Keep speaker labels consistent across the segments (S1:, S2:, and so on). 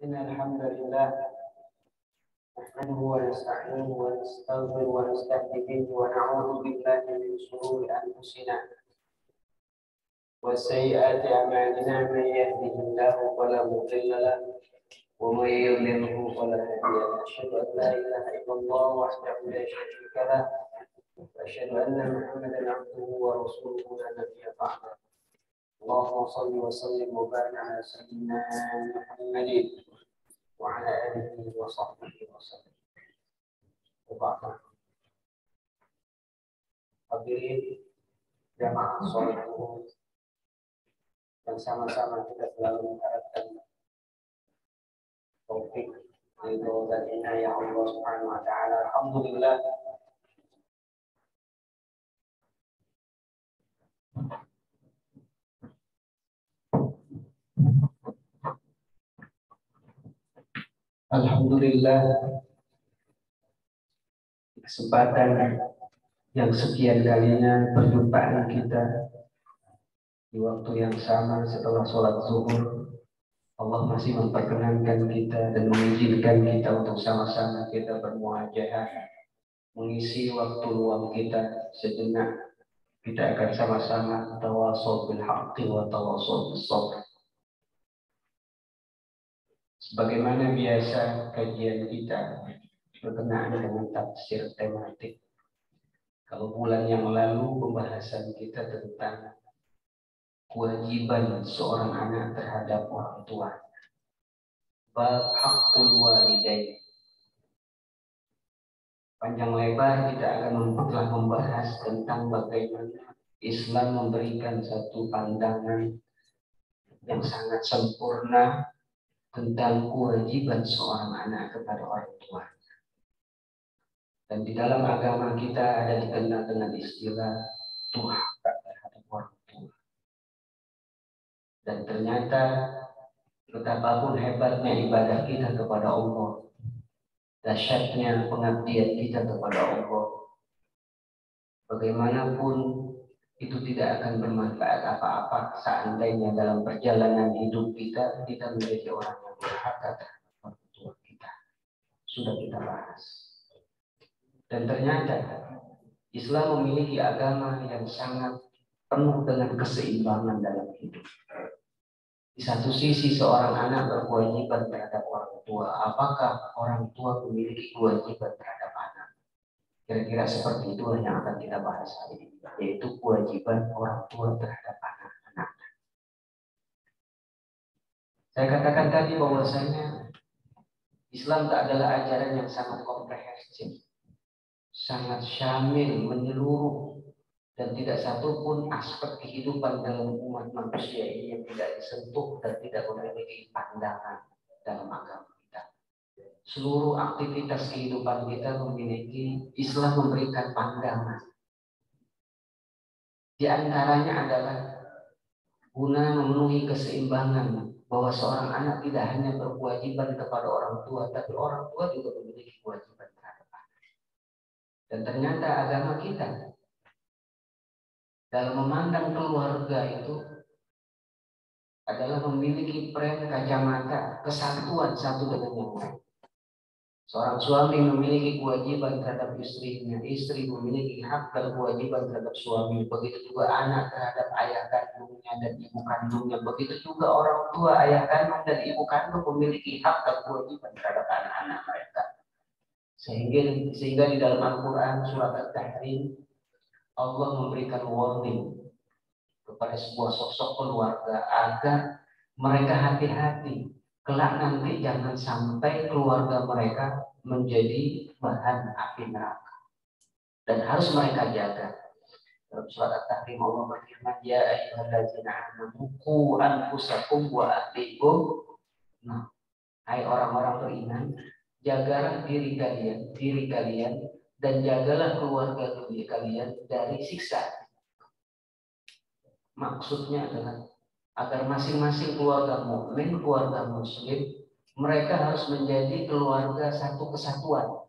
S1: إن الحمد لله نحمده ونستعينه ونستغفره ونستهديه ونعوذ بالله من شرور أنفسنا وسيئات أعمالنا. من يهده الله فلا مضل له ومن يضلله فلا هادي له. أشهد أن لا إله إلا الله وحده لا شريك له وأشهد أن محمدا عبده ورسوله لا نبي بعده. اللهم صل وسلم وبارك على سيدنا محمد وعلى آله وصحبه وسلم. وبعد. Hadirin jamaah sholat Zuhur yang sama-sama kita selalu mengharapkan taufik dan inayah Allah Subhanahu wa taala. Alhamdulillah Alhamdulillah, kesempatan yang sekian kalinya perjumpaan kita di waktu yang sama setelah sholat zuhur. Allah masih memperkenankan kita dan mengizinkan kita untuk sama-sama kita bermuajahah, mengisi waktu luang kita sejenak. Kita akan sama-sama tawassul bil haqqi wa tawassul bis sabr. Sebagaimana biasa kajian kita berkenaan dengan tafsir tematik. Kalau bulan yang lalu pembahasan kita tentang kewajiban seorang anak terhadap orang tua. Bab haqqul walidain. Panjang lebar kita akan telah membahas tentang bagaimana Islam memberikan satu pandangan yang sangat sempurna tentang kewajiban seorang anak kepada orang tua. Dan di dalam agama kita ada dikenal dengan istilah durhaka terhadap orang tua. Dan ternyata betapapun hebatnya ibadah kita kepada Allah, dahsyatnya pengabdian kita kepada Allah, bagaimanapun itu tidak akan bermanfaat apa-apa seandainya dalam perjalanan hidup kita menjadi orang yang durhaka terhadap orang tua kita. Sudah kita bahas. Dan ternyata Islam memiliki agama yang sangat penuh dengan keseimbangan dalam hidup. Di satu sisi seorang anak berkewajiban terhadap orang tua. Apakah orang tua memiliki kewajiban terhadap anak? Kira-kira seperti itu yang akan kita bahas hari ini, yaitu kewajiban orang tua terhadap anak-anak. Saya katakan tadi bahwasanya Islam tak adalah ajaran yang sangat komprehensif, sangat syamil, menyeluruh, dan tidak satu pun aspek kehidupan dalam umat manusia ini yang tidak disentuh dan tidak memiliki pandangan dalam agama kita. Seluruh aktivitas kehidupan kita memiliki, Islam memberikan pandangan. Di antaranya adalah guna memenuhi keseimbangan bahwa seorang anak tidak hanya berkewajiban kepada orang tua, tapi orang tua juga memiliki kewajiban terhadap anak. Dan ternyata agama kita dalam memandang keluarga itu adalah memiliki frame kacamata kesatuan satu dengan yang lain. Seorang suami memiliki kewajiban terhadap istrinya, istri memiliki hak dan kewajiban terhadap suami, begitu juga anak terhadap ayah kandungnya dan ibu kandungnya, begitu juga orang tua, ayah kandung dan ibu kandung memiliki hak dan kewajiban terhadap anak-anak mereka. Sehingga di dalam Al-Quran surat At-Tahrim Allah memberikan warning kepada sebuah sosok keluarga agar mereka hati-hati. Kelak nanti jangan sampai keluarga mereka menjadi bahan api neraka. Dan harus mereka jaga. Dalam surat At-Tahrim Allah berfirman, ya ayyuhallazina amanu qu anfusakum wa ahlikum. Nah, hai orang-orang beriman, jagalah diri kalian dan jagalah keluarga kalian dari siksa. Maksudnya adalah agar masing-masing keluarga mukmin, keluarga muslim, mereka harus menjadi keluarga satu kesatuan.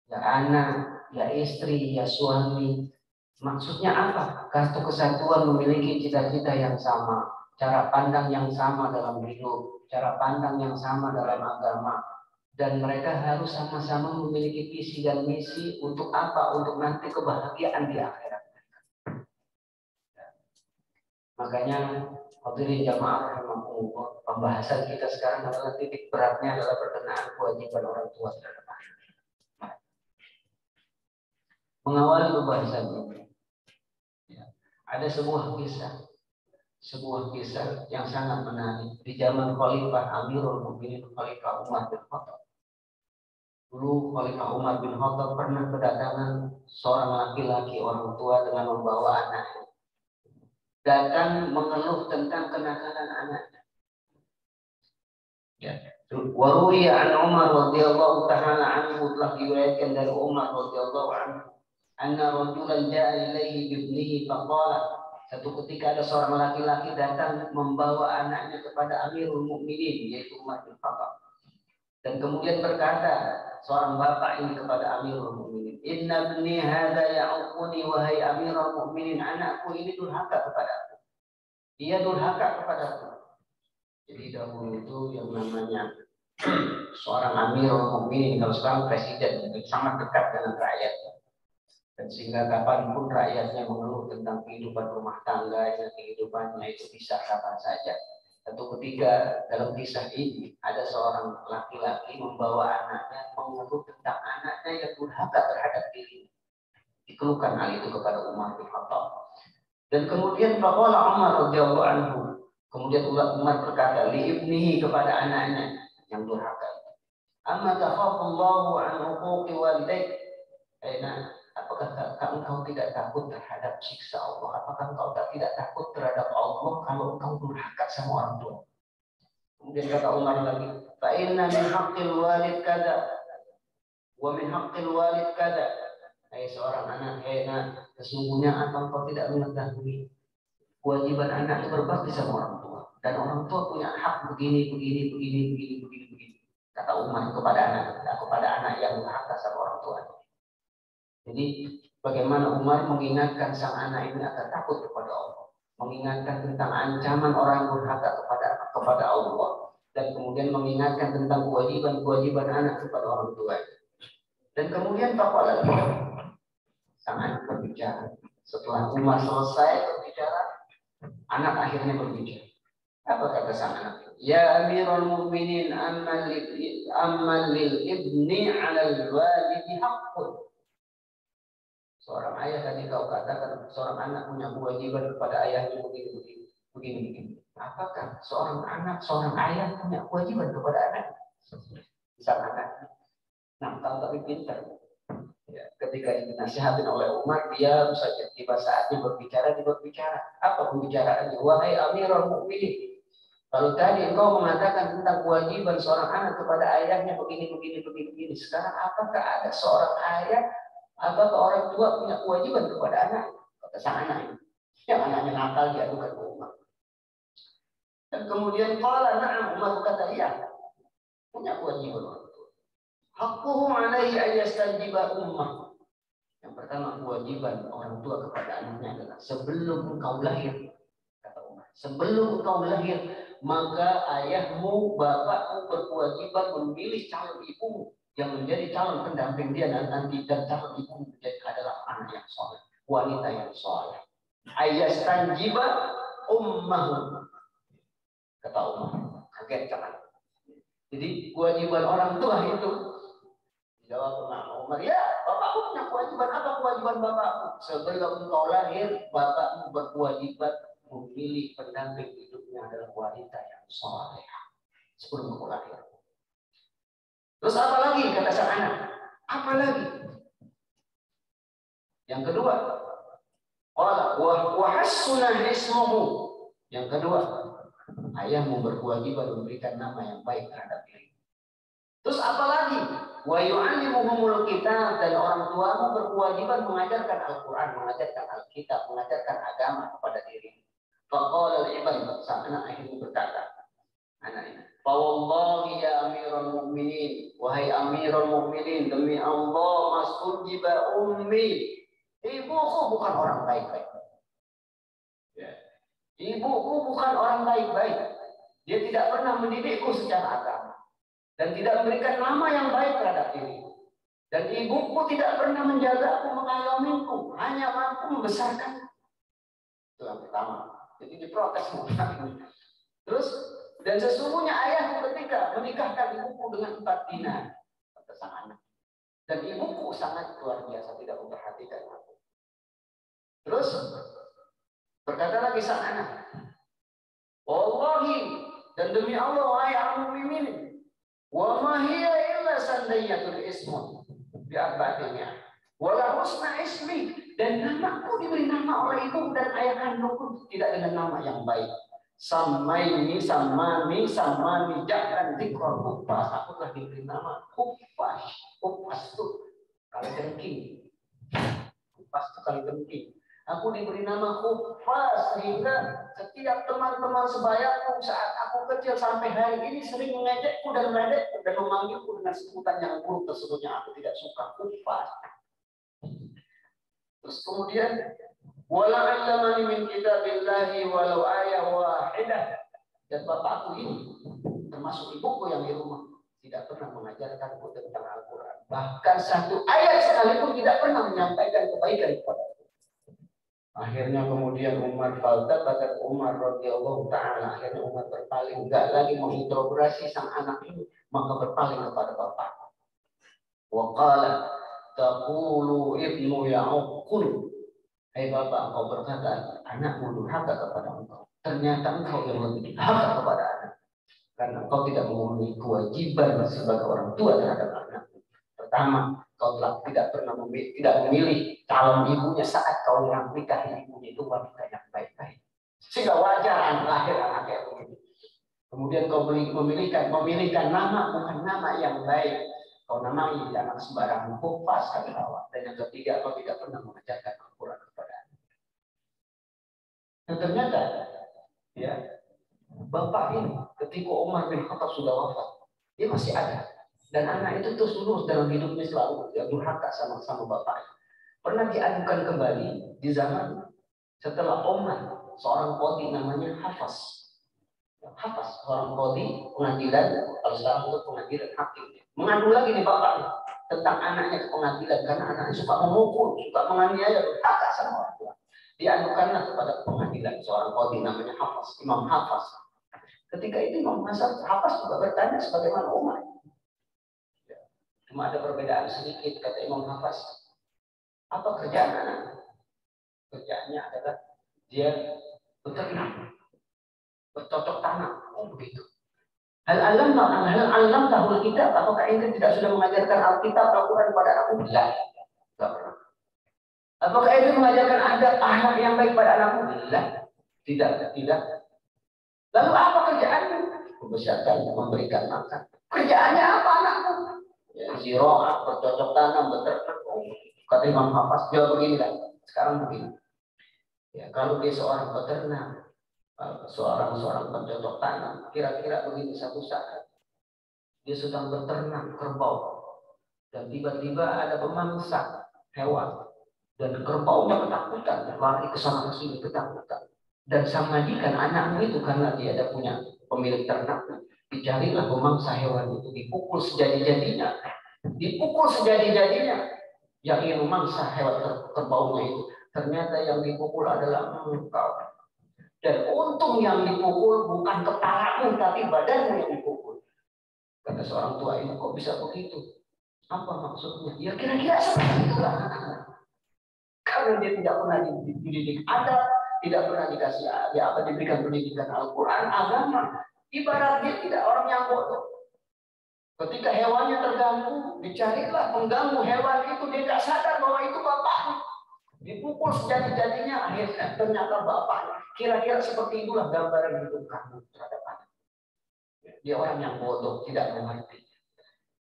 S1: Ya anak, ya istri, ya suami. Maksudnya apa? Satu kesatuan memiliki cita-cita yang sama, cara pandang yang sama dalam hidup, cara pandang yang sama dalam agama, dan mereka harus sama-sama memiliki visi dan misi untuk apa? Untuk nanti kebahagiaan di akhirat. Makanya hadirin jamaah rahimakumullah, pembahasan kita sekarang adalah titik beratnya adalah berkenaan kewajiban orang tua terhadap anak. Mengawali pembahasan ini, ada sebuah kisah yang sangat menarik di zaman Khalifah Amirul Mukminin Khalifah Umar bin Khattab. Dulu Khalifah Umar bin Khattab pernah kedatangan seorang laki-laki orang tua dengan membawa anaknya. Datang mengeluh tentang kenakalan anaknya. Ya. Waruwiya an Umar radhiyallahu ta'ala anhu, telah diriwayatkan dari Umar radhiyallahu anhu, anna rajulan ja'a ilaihi bibnihi faqala, satu ketika ada seorang laki-laki datang membawa anaknya kepada Amirul Mukminin yaitu Umar bin Khattab. Dan kemudian berkata seorang bapak ini kepada Amirul Mukminin, "Inna ibni hadza ya'uquni wahai Amirul Mukminin, anakku ini durhaka kepadaku. Dia durhaka kepadaku." Jadi dahulu itu yang namanya seorang Amirul Mukminin, kalau sekarang presiden, itu sangat dekat dengan rakyatnya. Dan sehingga kapanpun rakyatnya mengeluh tentang kehidupan rumah tangganya, kehidupannya itu bisa kapan saja. Satu ketika dalam kisah ini ada seorang laki-laki membawa anaknya mengeluh tentang anaknya yang durhaka terhadap dirinya. Dikeluhkan hal itu kepada Umar bin Khattab. Dan kemudian faqala Umar radhiyallahu anhu, kemudian Umar berkata li ibnihi kepada anaknya yang durhaka itu, "Amma takhafullahu an uquqi walidayk?" Apakah engkau tidak takut terhadap siksa Allah? Apakah engkau tidak takut terhadap Allah kalau engkau durhaka sama orang tua? Kemudian kata Umar lagi, "Fa inna min haqqil walid kada wa min haqqil walid kada." Hai seorang anak, sesungguhnya apa engkau tidak mengetahui kewajiban anak itu berbakti sama orang tua, dan orang tua punya hak begini. Kata Umar kepada anak yang durhaka sama orang tua. Jadi bagaimana Umar mengingatkan sang anak ini agar takut kepada Allah, mengingatkan tentang ancaman orang yang durhaka kepada Allah, dan kemudian mengingatkan tentang kewajiban anak kepada orang tua. Dan kemudian lagi sang anak berbicara. Setelah Umar selesai berbicara, anak akhirnya berbicara. Apa kata sang anak? "Ya Amirul Mukminin, ammal lil ibni 'alal walidi haqqun." Seorang ayah tadi kau katakan seorang anak punya kewajiban kepada ayahnya begini. Apakah seorang ayah punya kewajiban kepada anak? Sang anak nakal tapi pintar. Ya, ketika dinasihatin oleh Umar, dia saja tiba saatnya berbicara. Apa pembicaraannya? "Wahai Amirul Mukminin, kalau tadi engkau mengatakan tentang kewajiban seorang anak kepada ayahnya begini. Sekarang apakah ada seorang ayah atau orang tua punya kewajiban kepada anak?" Kata sang anak ini. Yang anaknya nakal diadukan ke Umar. Dan kemudian Umar berkata, "Iya, punya kewajiban orang tua. Haqquhu 'alaihi ayyastanjiba ummah." Yang pertama, kewajiban orang tua kepada anaknya adalah sebelum engkau lahir, kata Umar, sebelum engkau lahir, maka ayahmu, bapakmu berkewajiban memilih calon ibumu yang menjadi calon pendamping dia nanti, dan calon ibu menjadi adalah anak yang soleh, wanita yang soleh. Ayyastanjiba ummahu, kata Umar. Kaget kan? Jadi kewajiban orang tua itu dijawab sama Umar, "Ya, bapakmu punya kewajiban. Apa kewajiban bapakmu? Sebelum engkau lahir, bapakmu berkewajiban memilih pendamping hidupnya adalah wanita yang soleh sebelum engkau lahir." Terus apa lagi kata sang anak? Apa lagi? Yang kedua, wa hasunah ismuhu. Yang kedua, ayahmu berkewajiban memberikan nama yang baik terhadap diri. Terus apa lagi? Wa yu'allimuhumul kitab, dan orang tuamu berkewajiban mengajarkan Al-Qur'an, mengajarkan Alkitab, mengajarkan agama kepada diri. Faqala al-ibad, sang anak akhirnya berkata, anaknya, "Fa wallahi ya Amirul Mukminin, wahai Amirul Mukminin, demi Allah mastujiba ummi, ibuku bukan orang baik-baik." Ya. Ibuku bukan orang baik-baik. Dia tidak pernah mendidikku secara agama. Dan tidak memberikan nama yang baik terhadap diriku. Dan ibuku tidak pernah menjagaku, mengayomiku. Hanya mampu membesarkan. Itu yang pertama. Jadi diprotes. Terus, dan sesungguhnya ayahku ketika menikahkan ibuku dengan 4 dinar. Kata sang anak. Dan ibuku sangat luar biasa, tidak memperhatikan aku. Terus, berkata lagi sang anak. Wallahi, dan demi Allah, wahai al-mu'minin, wa ma hiya illa sandayatul ismun bi arba'atinya. Wala husna ismi, dan namaku diberi nama oleh ibu dan ayah kandungku tidak dengan nama yang baik. Samani jangan dikor kupas. Aku telah diberi nama kupas. Kupas itu kali dengking. Kupas itu kali dengking. Aku diberi nama Kupas sehingga setiap teman-teman sebayaku saat aku kecil sampai hari ini sering mengejekku dan meledekku dan memanggilku dengan sebutan yang buruk tersebut yang aku tidak suka. Kupas. Terus kemudian wala 'allamani min kitabillahi walau ayat wahidah. Dan bapakku ini termasuk ibuku yang di rumah tidak pernah mengajarkanku tentang Al-Quran. Bahkan satu ayat sekalipun tidak pernah menyampaikan kebaikan kepadaku. Akhirnya kemudian Umar faltafat Umar radhiyallahu taala, akhirnya Umar berpaling, enggak lagi menginterogasi sang anak ini, maka berpaling kepada bapak. Wa qala taqulu ibnu ya'qul. Hai bapak, engkau berkata anakmu durhaka kepada engkau. Ternyata engkau yang lebih durhaka kepada anak. Karena engkau tidak memenuhi kewajiban sebagai orang tua terhadap anak. Pertama, kau telah tidak pernah memilih calon ibunya saat kau menikahi ibunya itu wanita yang baik-baik. Sehingga wajar lahir anak kayak begitu. Kemudian kau memilihkan nama bukan nama yang baik. Kau namai anak sembarangan kupas kali awal. Dan yang ketiga, kau tidak pernah mengajarkan Al-Quran kepada anak. Dan ternyata, ya, bapak ini ketika Umar bin Khattab sudah wafat, dia masih ada. Dan anak itu terus menerus dalam hidupnya selalu durhaka sama bapaknya. Pernah diadukan kembali di zaman setelah Umar, seorang qadhi namanya Hafaz. Hafaz, seorang qadhi pengadilan, kalau sekarang itu pengadilan hakim. Mengadu lagi nih bapaknya tentang anaknya ke pengadilan karena anaknya suka memukul, suka menganiaya, durhaka sama orang tua. Diadukanlah kepada pengadilan seorang qadhi namanya Hafaz, Imam Hafaz. Ketika itu Imam Hafaz juga bertanya sebagaimana Umar. Cuma ada perbedaan sedikit, kata Imam Hafaz. Apa kerjaan anak? Kerjaannya adalah dia beternak, bercocok tanam. Oh begitu. Hal alam tahul kitab. Apakah ente tidak sudah mengajarkan Alkitab Al-Quran kepada anakmu? Tidak pernah. Apakah ente mengajarkan adab akhlak yang baik pada anakmu? Tidak. Lalu apa kerjaanmu? Membesarkan, memberikan makan. Kerjaannya apa anakmu? Ya, ziroah, bercocok tanam, beternak. Kata Imam Hafaz, jawab begini kan. Sekarang begini. Ya, kalau dia seorang peternak, seorang pencocok tanam, kira-kira begini satu saat dia sedang beternak kerbau dan tiba-tiba ada pemangsa hewan dan kerbaunya ketakutan, lari ke sana ke sini ketakutan. Dan sang majikan anakmu itu karena dia ada punya pemilik ternak, dicarilah pemangsa hewan itu, dipukul sejadi-jadinya. Yang ingin memangsa hewan kerbaunya itu, ternyata yang dipukul adalah engkau. Dan untung yang dipukul bukan kepalamu tapi badanmu yang dipukul. Kata seorang tua ini, kok bisa begitu? Apa maksudnya? Ya kira-kira seperti itulah anak-anak. Karena dia tidak pernah dididik adab, tidak pernah diberikan pendidikan Al-Quran, agama. Ibarat dia tidak orang yang bodoh. Ketika hewannya terganggu, dicarilah pengganggu hewan itu, dia tidak sadar bahwa itu bapaknya. Dipukul sejadi-jadinya, akhirnya ternyata bapaknya. Kira-kira seperti itulah gambaran hidup kamu terhadap anak. Dia orang yang bodoh, tidak mengerti.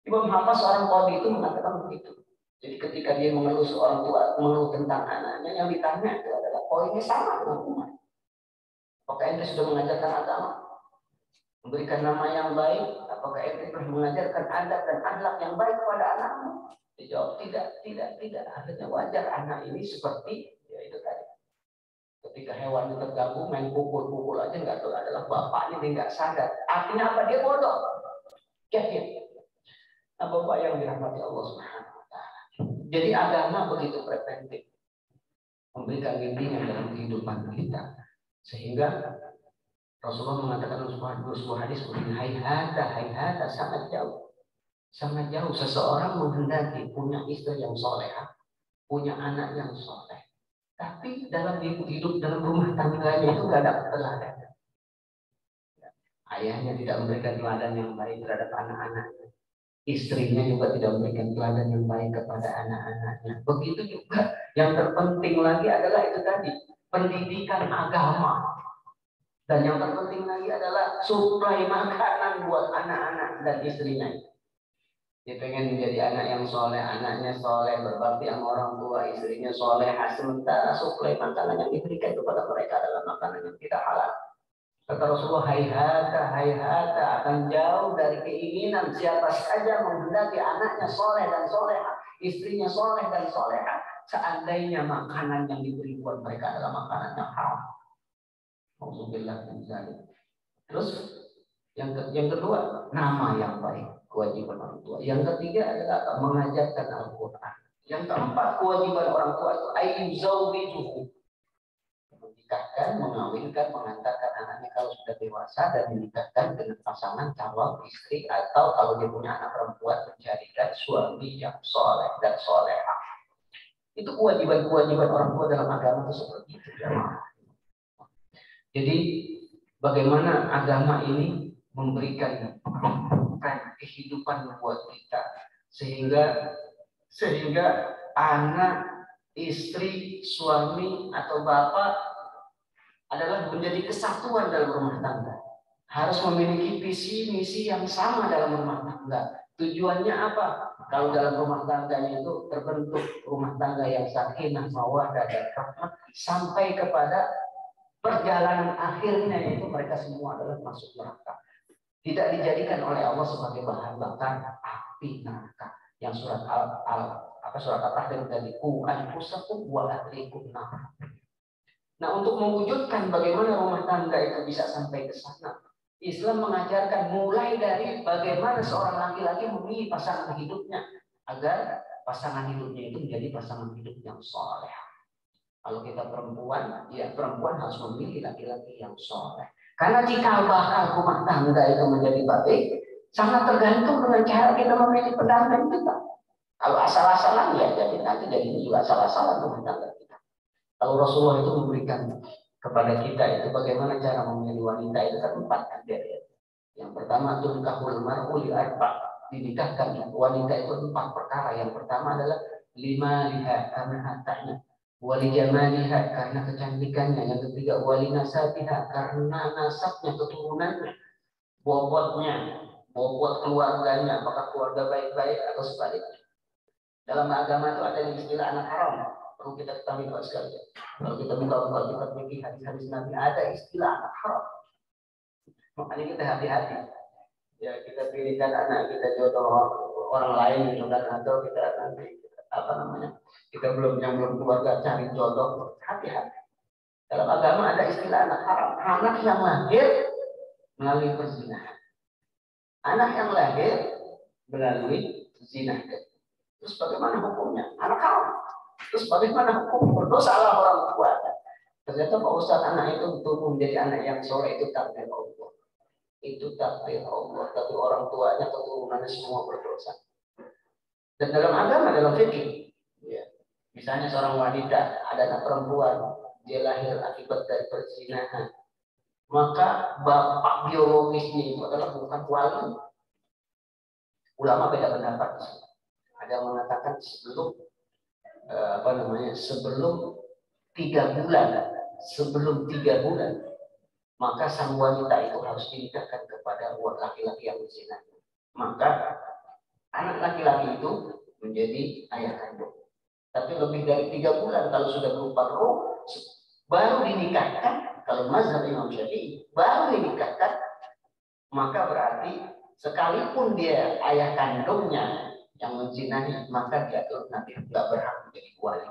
S1: Imam Hafaz seorang qadhi itu mengatakan begitu. Jadi ketika dia mengeluh seorang tua, mengeluh tentang anaknya, yang ditanya itu adalah poinnya sama dengan Umar. Apakah ente sudah mengajarkan agama? Memberikan nama yang baik? Apakah ente pernah mengajarkan adab dan akhlak yang baik kepada anakmu? Dijawab tidak. Akhirnya wajar anak ini seperti ya itu tadi. Ketika hewan itu terganggu, main pukul-pukul aja nggak tahu adalah bapaknya, dia nggak sadar. Artinya apa? Dia bodoh. Kafir. Nah, Bapak yang dirahmati Allah Subhanahu wa Ta'ala. Jadi agama begitu preventif, memberikan bimbingan dalam kehidupan kita, sehingga Rasulullah mengatakan dalam sebuah hadis, hayhata, sangat jauh seseorang menghendaki punya istri yang solehah, punya anak yang soleh, tapi dalam hidup dalam rumah tangganya itu nggak ada teladan. Ayahnya tidak memberikan teladan yang baik terhadap anak-anaknya, istrinya juga tidak memberikan teladan yang baik kepada anak-anaknya. Begitu juga yang terpenting lagi adalah itu tadi, pendidikan agama. Dan yang terpenting lagi adalah suplai makanan buat anak-anak dan istrinya. Dia pengen menjadi anak yang soleh, anaknya soleh, berbakti sama orang tua, istrinya soleh. Sementara suplai makanan yang diberikan kepada mereka adalah makanan yang tidak halal. Kata Rasulullah, hayhata, akan jauh dari keinginan siapa saja menghendaki anaknya soleh dan soleha, istrinya soleh dan soleha, seandainya makanan yang diberi buat mereka adalah makanan yang haram. Alhamdulillah. Terus yang kedua, nama yang baik, kewajiban orang tua. Yang ketiga adalah mengajarkan Al-Quran. Yang keempat, kewajiban orang tua itu ayyuzawwijuhu, menikahkan, mengawinkan, mengantarkan anaknya kalau sudah dewasa dan menikahkan dengan pasangan calon istri, atau kalau dia punya anak perempuan mencarikan suami yang soleh dan soleha. Itu kewajiban-kewajiban orang tua dalam agama itu seperti itu. Jadi bagaimana agama ini memberikan kehidupan buat kita sehingga anak, istri, suami atau bapak adalah menjadi kesatuan dalam rumah tangga. Harus memiliki visi misi yang sama dalam rumah tangga. Tujuannya apa? Kalau dalam rumah tangganya itu terbentuk rumah tangga yang sakinah, mawaddah dan rahmah, sampai kepada perjalanan akhirnya yaitu mereka semua adalah masuk neraka. Tidak dijadikan oleh Allah sebagai bahan bakar api neraka. Yang surat surat Al-Tahrim tadi, qu anfusakum wa ahlikum nar. Nah, untuk mewujudkan bagaimana rumah tangga itu bisa sampai ke sana, Islam mengajarkan mulai dari bagaimana seorang laki-laki memilih pasangan hidupnya agar pasangan hidupnya itu menjadi pasangan hidup yang soleh. Kalau kita perempuan, ya perempuan harus memilih laki-laki yang soleh. Karena jika bakal rumah tangga itu menjadi baik, sangat tergantung dengan cara kita memilih pendamping kita. Kalau asal-asalan ya nanti jadi juga asal-asalan rumah tangga kita. Kalau Rasulullah itu memberikan kepada kita itu bagaimana cara memilih wanita itu kan 4 kriteria. Yang pertama tunkahul mar'u li arba', dinikahkan wanita itu 4 perkara. Yang pertama adalah lima lihat karena hartanya, wali jamaliha karena kecantikannya, yang ketiga wali nasabiha karena nasabnya, keturunannya, bobot keluarganya, apakah keluarga baik-baik atau sebaliknya. Dalam agama itu ada istilah anak haram, perlu kita ketahui Bapak sekalian. Kalau kita minta kita pikir hadis-hadis Nabi, ada istilah anak haram. Makanya kita hati-hati. Ya, kita pilihkan anak kita jodoh orang lain gitu kan, atau kita nanti kita belum keluarga cari jodoh, hati-hati. Dalam agama ada istilah anak haram, anak yang lahir melalui perzinahan, anak yang lahir melalui zina. Terus bagaimana hukumnya? Anak haram. Terus bagaimana hukum? Berdosalah orang tua. Ternyata Pak Ustaz, anak itu tumbuh menjadi anak yang soleh, itu takdir Allah. Itu takdir Allah, tapi orang tuanya keturunannya semua berdosa. Dan dalam agama, dalam fikih, ya, misalnya seorang wanita ada anak perempuan, dia lahir akibat dari perzinahan, maka bapak biologisnya itu adalah bukan wali. Ulama beda pendapat. Ada yang mengatakan sebelum 3 bulan, maka sang wanita itu harus dinikahkan kepada laki-laki yang berzina. Maka anak laki-laki itu menjadi ayah kandung. Tapi lebih dari 3 bulan kalau sudah berupa roh, baru dinikahkan. Kalau mazhab Imam Syafi'i baru dinikahkan, maka berarti sekalipun dia ayah kandungnya yang menzinani, maka dia nanti tidak berhak menjadi wali.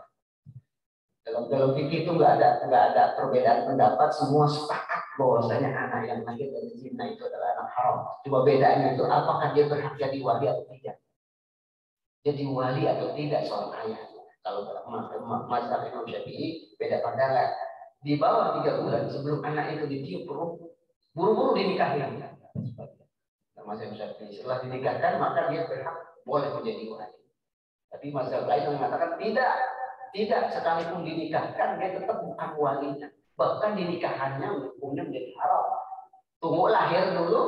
S1: Dalam fikih itu nggak ada perbedaan pendapat, semua sepakat bahwasanya anak yang lahir dari zina itu adalah anak haram. Cuma bedanya itu apakah dia berhak jadi wali atau tidak. Jadi wali atau tidak seorang ayah. Kalau dalam mazhab Imam Syafi'i beda pandangan. Di bawah 3 bulan sebelum anak itu ditiup perut, buru-buru dinikahi. Mazhab Syafi'i setelah dinikahkan maka dia berhak boleh menjadi wali. Tapi mazhab lain mengatakan tidak sekalipun dinikahkan dia tetap bukan walinya. Bahkan dinikahannya hukumnya menjadi haram. Tunggu lahir dulu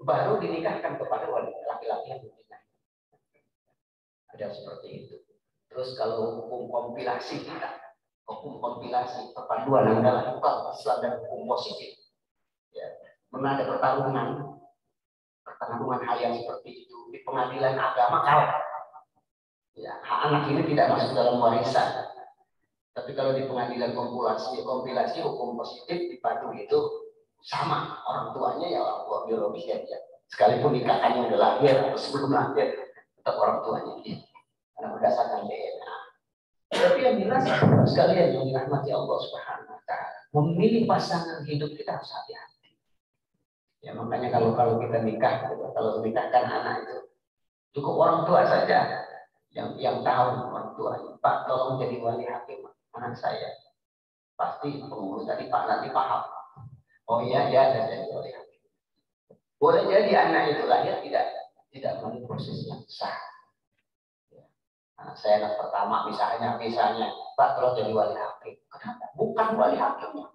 S1: baru dinikahkan kepada wali laki-laki yang dinikahi. Ada seperti itu. Terus kalau hukum kompilasi kita, hukum kompilasi perpaduan antara hukum Islam dan hukum positif, ya, pernah ada pertarungan hal yang seperti itu di pengadilan agama kalah. Ya, hak anak ini tidak masuk dalam warisan. Tapi kalau di pengadilan kompilasi hukum positif dipadu itu sama, orang tuanya ya orang tua biologis ya dia. Sekalipun nikahnya udah lahir atau sebelum lahir tetap orang tuanya dia. Karena berdasarkan DNA. Tapi yang jelas sekalian yang dirahmati Allah Subhanahu wa taala, memilih pasangan hidup kita harus hati-hati. Ya makanya kalau kita nikah, kalau menikahkan anak itu cukup orang tua saja yang tahu orang tua. Pak tolong jadi wali hakim anak saya. Pasti pengurus tadi Pak nanti paham. Oh iya ya saya jadi wali hakim. Boleh jadi anak itu lahir tidak melalui proses yang sah. Anak saya anak pertama misalnya Pak tolong jadi wali hakim. Kenapa? Bukan wali hakimnya.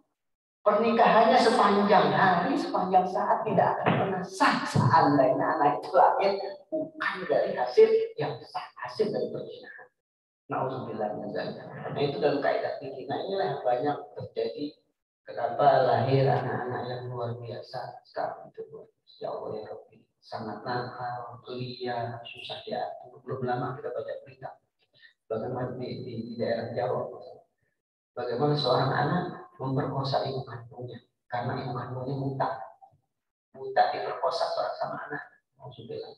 S1: Pernikahannya sepanjang hari, sepanjang saat tidak akan pernah sah seandainya anak itu lahir bukan dari hasil yang sah, hasil dari perzinahan. Nauzubillah min dzalik. Nah itu dalam kaidah fikih. Nah inilah yang banyak terjadi. Kenapa lahir anak-anak yang luar biasa sekarang itu ya Allah ya Rabbi sangat nakal, liar, susah diatur. Belum lama kita baca berita bagaimana di daerah Jawa, bagaimana seorang anak memperkosa ibu kandungnya karena ibu kandungnya buta diperkosa seorang sama anak. Nauzubillah.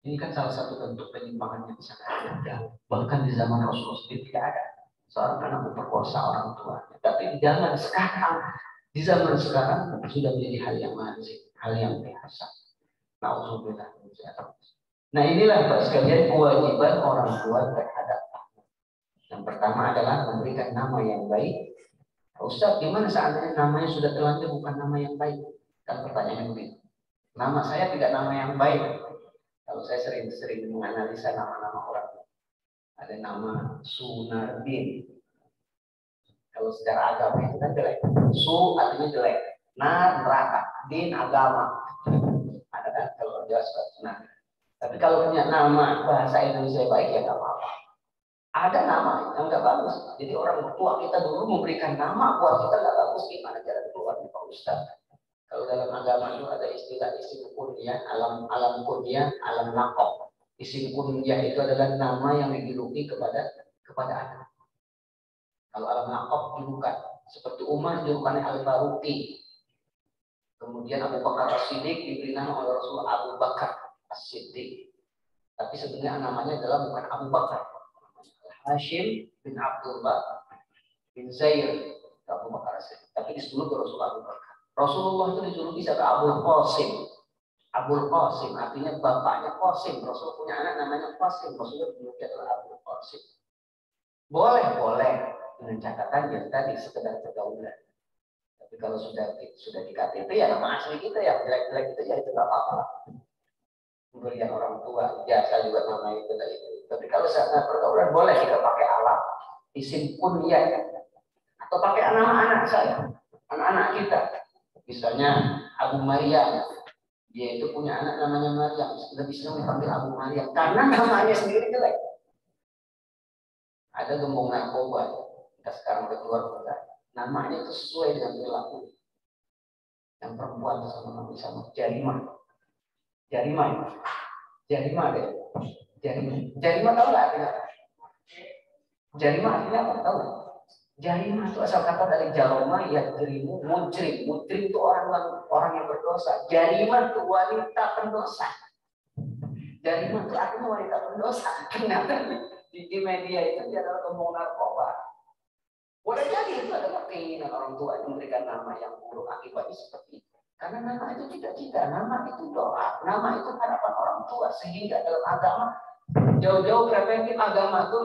S1: Ini kan salah satu bentuk penyimpangan yang sangat ada. Bahkan di zaman Rasulullah sendiri tidak ada seorang anak memperkosa orang tuanya. Tapi di zaman sekarang sudah menjadi hal yang lazim, hal yang biasa. Nauzubillah. Nah inilah Pak sekalian kewajiban orang tua terhadap anak. Yang pertama adalah memberikan nama yang baik. Ustaz, gimana seandainya namanya sudah terlanjur bukan nama yang baik? Kan pertanyaannya begitu. Nama saya tidak nama yang baik. Kalau saya sering menganalisa nama-nama orang, ada nama Sunardin. Kalau secara agama itu kan jelek. Su artinya jelek, nar neraka, din agama. Ada kan kalau jelas nah. Tapi kalau punya nama bahasa Indonesia baik ya nggak apa-apa. Ada nama yang nggak bagus. Jadi orang tua kita dulu memberikan nama buat kita nggak bagus, gimana cara keluarnya Pak Ustaz? Kalau dalam agama itu ada istilah isim kunyah, alam kunyah, alam laqab. Isim kunyah itu adalah nama yang dijuluki kepada anak. Kalau alam laqab julukan, seperti Umar julukannya Al-Faruqi. Kemudian Abu Bakar As-Siddiq diberi nama oleh Rasul Abu Bakar As-Siddiq. Tapi sebenarnya namanya adalah bukan Abu Bakar. Hashim bin Abdullah bin Zaid Abu Bakar As-Siddiq. Tapi disebut Rasul Abu Bakar. Rasulullah itu dijuluki sebagai Abul Qasim. Abul Qasim artinya bapaknya Qasim. Rasul punya anak namanya Qasim. Rasulullah dijuluki adalah Abul Qasim. Boleh dengan catatan yang tadi sekedar pergaulan. Tapi kalau sudah di KTP ya nama asli kita ya jelek-jelek itu ya itu nggak apa-apa. Pemberian orang tua biasa juga nama itu tadi. Tapi kalau saat pergaulan boleh kita pakai alat isim kunyah atau pakai nama anak saya, anak-anak kita. Misalnya Abu Maryam, dia itu punya anak namanya Maryam, lebih senang dipanggil Abu Maryam karena namanya sendiri jelek. Ada gembong narkoba, kita sekarang keluar kota, namanya itu sesuai dengan perilaku. Yang perempuan sama Jarimah deh. Jarimah tahu nggak artinya? Jarimah artinya apa? Tahu nggak? Jarimah itu asal kata dari jaloma ya jerimu mujrim. Mujrim itu orang yang berdosa. Jarimah itu wanita pendosa. Jarimah itu artinya wanita pendosa. Ternyata di media itu dia adalah gembong narkoba. Boleh jadi itu adalah keinginan orang tua memberikan nama yang buruk, akibatnya seperti itu. Karena nama itu cita-cita, nama itu doa, nama itu harapan orang tua. Sehingga dalam agama jauh-jauh preventif agama itu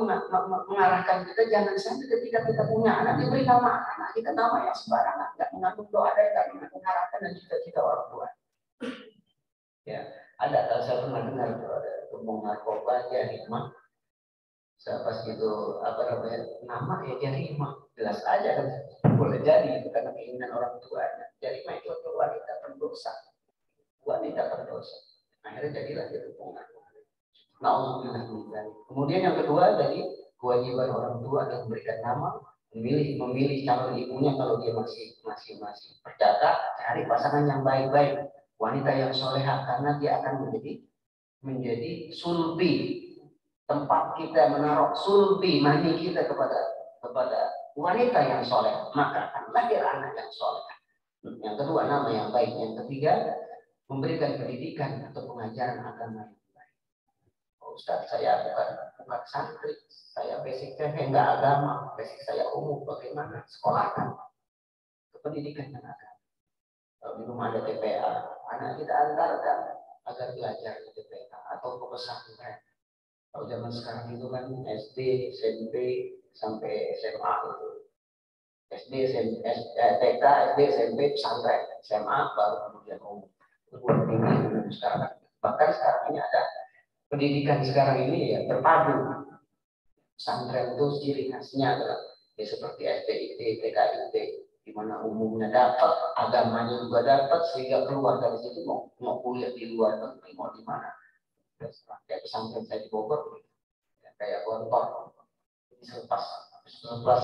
S1: mengarahkan kita jangan sampai ketika kita punya anak diberi nama anak kita nama yang sembarangan, nggak mengandung doa dan nggak mengandung harapan dan cita-cita orang tua. Ya, ada saya pernah dengar ada tumbang narkoba Jarimah. Saya pas gitu apa namanya nama ya Jarimah, jelas aja kan boleh jadi itu karena keinginan orang tuanya. Jarimah itu wanita pendosa, akhirnya jadilah itu tumbang. Kemudian yang kedua dari kewajiban orang tua adalah memberikan nama, memilih calon ibunya kalau dia masih bercata, cari pasangan yang baik-baik, wanita yang soleha karena dia akan menjadi sulbi, tempat kita menaruh sulbi mani kita kepada wanita yang soleh, maka akan lahir anak yang soleh. Yang kedua nama yang baik, yang ketiga memberikan pendidikan atau pengajaran agama. Ustaz, saya bukan santri, saya basicnya enggak agama, basic saya umum, bagaimana sekolahkan ke pendidikan yang agama. Kalau di rumah ada TPA, anak kita antarkan agar belajar di TPA atau ke pesantren. Kalau zaman sekarang itu kan SD, SMP sampai SMA itu. SD, TK, SD, SMP, pesantren, SMA baru kemudian umum. Itu buat tinggi sekarang. Bahkan sekarang ini ada pendidikan sekarang ini ya terpadu. Pesantren itu ciri khasnya adalah ya seperti STIT, TKIT, di mana umumnya dapat, agamanya juga dapat, sehingga keluar dari situ mau kuliah di luar negeri, mau di mana. Kayak pesantren saya di Bogor, ya, kayak Gontor. Selepas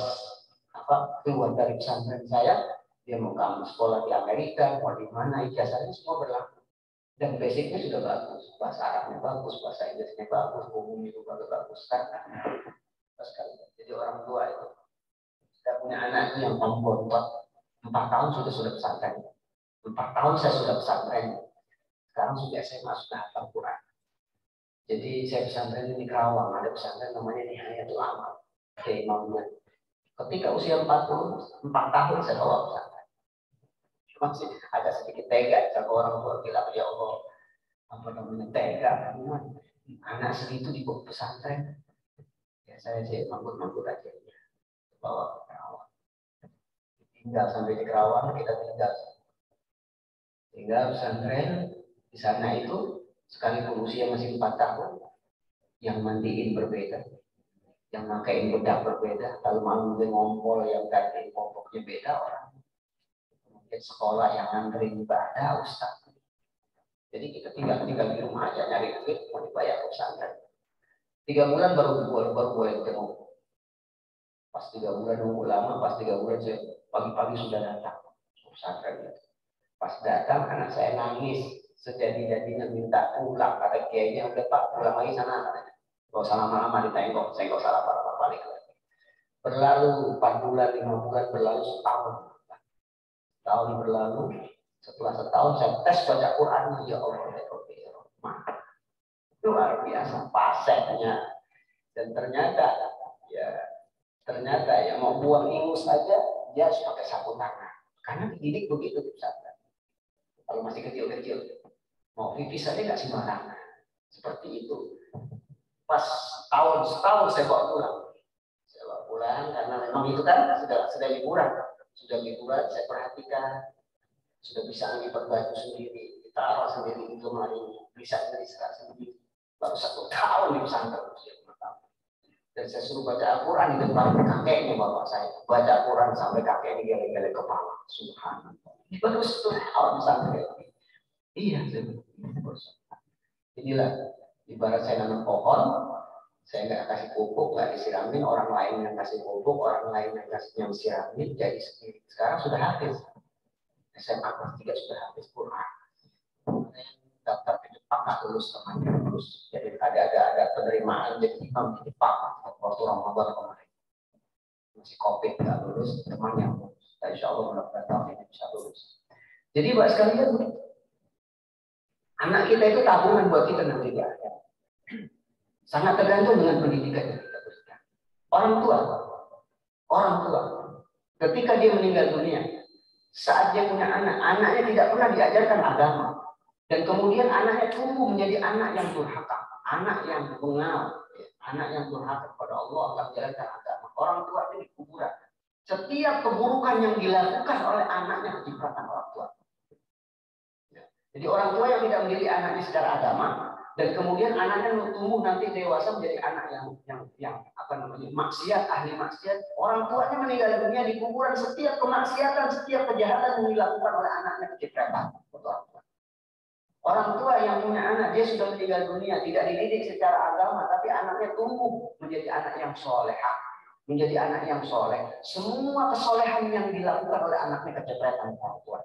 S1: keluar dari pesantren saya, dia mau kamu sekolah di Amerika, mau di mana, ijazahnya semua berlaku. Dan basicnya sudah bagus, bahasa Arabnya bagus, bahasa Inggrisnya bagus, umumnya juga bagus kan. Jadi orang tua itu sudah punya anak yang pembotot 4 tahun sudah pesantren. 4 tahun saya sudah pesantren. Sekarang sudah SMA sudah hafal Quran. Jadi saya pesantren di Kerawang, ada pesantren namanya Nihayatul Amal. Ketika usia 4 tahun saya bawa pesantren. Masih ada sedikit tega kalau orang tua bilang ya Allah apa namanya tega, anak segitu dibawa pesantren. Ya saya sih manggut aja bawa ke Kerawang. Tinggal sampai di Kerawang kita tinggal pesantren di sana itu sekalipun usia masih 4 tahun, yang mandiin berbeda, yang makain bedak berbeda, kalau mau ngompol yang gantiin popoknya beda orang. Sekolah yang nganterin juga ada ustaz. Jadi kita tinggal di rumah aja nyari duit mau dibayar ke pesantren. 3 bulan baru boleh tengok. Pas 3 bulan nunggu lama, pas 3 bulan saya pagi-pagi sudah datang ke pesantren. Pas datang anak saya nangis, sejadi-jadinya minta pulang, kata kiainya udah Pak pulang lagi sana katanya. Gak usah lama-lama ditengok, saya gak usah lama-lama balik lagi. Berlalu 4 bulan, 5 bulan, berlalu setahun. Tahun berlalu, setelah setahun saya tes baca Quran, ya Allah, luar biasa paseknya. Dan ternyata ya mau buang ingus saja dia harus pakai sapu tangan, karena dididik begitu pesantren. Kalau masih kecil-kecil, mau pipis saja nggak sembarangan, seperti itu. Pas setahun saya bawa pulang karena memang itu kan sudah liburan. Saya perhatikan, sudah bisa lipat baju sendiri, ditaruh sendiri di lemari, bisa sekat sendiri. Baru 1 tahun di pesantren usia 5 tahun. Dan saya suruh baca Al-Quran di depan kakeknya bapak saya. Baca Al-Quran sampai kakeknya gele-gele kepala. Subhanallah. Baru 1 tahun pesantren. Iya, inilah ibarat saya nanam pohon. Saya nggak kasih pupuk, nggak disiramin, orang lain yang kasih pupuk, orang lain yang siramin, jadi sendiri. Sekarang sudah habis. SMA kelas 3 sudah habis Quran. Daftar ke Jepang nggak lulus temannya lulus. Jadi ada penerimaan jadi imam di Jepang waktu Ramadan kemarin. Masih COVID nggak lulus, temannya lulus. Insya Allah mudah-mudahan tahun ini bisa lulus. Jadi buat sekalian, anak kita itu tabungan buat kita nanti di akhir. Sangat tergantung dengan pendidikan yang kita berikan. Orang tua Ketika dia meninggal dunia, saat dia punya anak, anaknya tidak pernah diajarkan agama. Dan kemudian anaknya tumbuh menjadi anak yang durhaka, anak yang bengal, anak yang durhaka kepada Allah, akan menjalankan agama. Orang tuanya di kuburan. Setiap keburukan yang dilakukan oleh anaknya kecipratan orang tua. Jadi orang tua yang tidak mendidik anaknya secara agama, dan kemudian anaknya tumbuh nanti dewasa menjadi anak yang apa namanya maksiat, ahli maksiat. Orang tuanya meninggal dunia di kuburan, setiap kemaksiatan, setiap kejahatan yang dilakukan oleh anaknya kecipratan orang tua. Orang tua yang punya anak, dia sudah meninggal dunia, tidak dididik secara agama, tapi anaknya tumbuh menjadi anak yang solehah, menjadi anak yang soleh. Semua kesolehan yang dilakukan oleh anaknya kecipratan orang tua.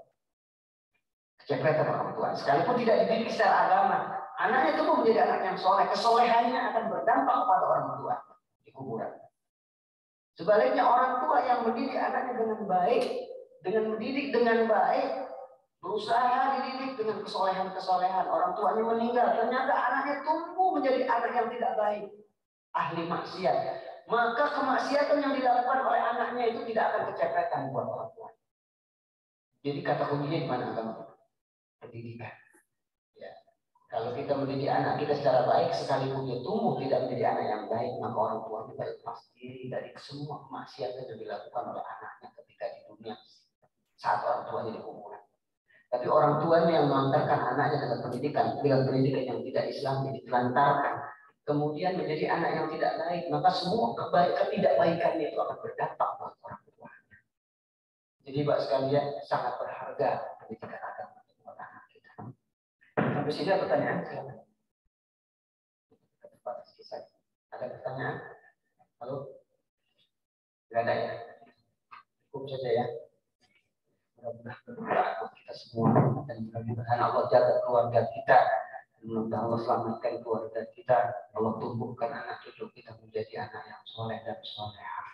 S1: Kecipratan orang tua. Sekalipun tidak dididik secara agama, anaknya tumbuh menjadi anak yang soleh. Kesolehannya akan berdampak kepada orang tua di kuburan. Sebaliknya orang tua yang mendidik anaknya dengan baik, dengan mendidik dengan baik, berusaha dididik dengan kesolehan-kesolehan. Orang tuanya meninggal, ternyata anaknya tumbuh menjadi anak yang tidak baik, ahli maksiat. Maka kemaksiatan yang dilakukan oleh anaknya itu tidak akan kecepretan buat orang tua. Jadi kata kuncinya di mana agama? Pendidikan. Ya. Kalau kita mendidik anak kita secara baik, sekalipun dia tumbuh tidak menjadi anak yang baik, maka orang tua kita lepas diri dari semua kemaksiatan yang dilakukan oleh anaknya ketika di dunia saat orang tuanya di kuburan. Tapi orang tuanya yang mengantarkan anaknya dengan pendidikan yang tidak Islam, ditelantarkan, kemudian menjadi anak yang tidak baik, maka semua ketidakbaikannya itu akan berdampak buat orang tuanya. Jadi Pak sekalian, sangat berharga pendidikan agama buat anak kita. Sampai sini ada pertanyaan? Silakan. Ada pertanyaan? Halo? Tidak ada ya? Cukup saja ya. Mudah-mudahan kita semua dan mudah-mudahan Allah jaga keluarga kita, mudah-mudahan Allah selamatkan keluarga kita, Allah tumbuhkan anak cucu kita menjadi anak yang soleh dan solehah.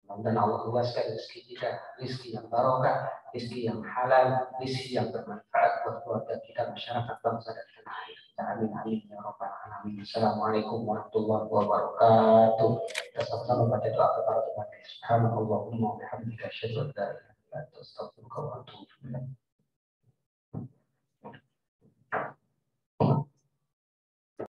S1: Mudah-mudahan Allah luaskan rezeki kita, rezeki yang barokah, rezeki yang halal, rezeki yang bermanfaat buat keluarga kita, masyarakat bangsa dan tanah air. Amin amin ya rabbal alamin. Assalamualaikum warahmatullahi wabarakatuh. Kita sama-sama baca doa kepada Tuhan. Subhanallahumma wa bihamdika asyhadu an la ilaha illa anta astaghfiruka wa atubu ilaik.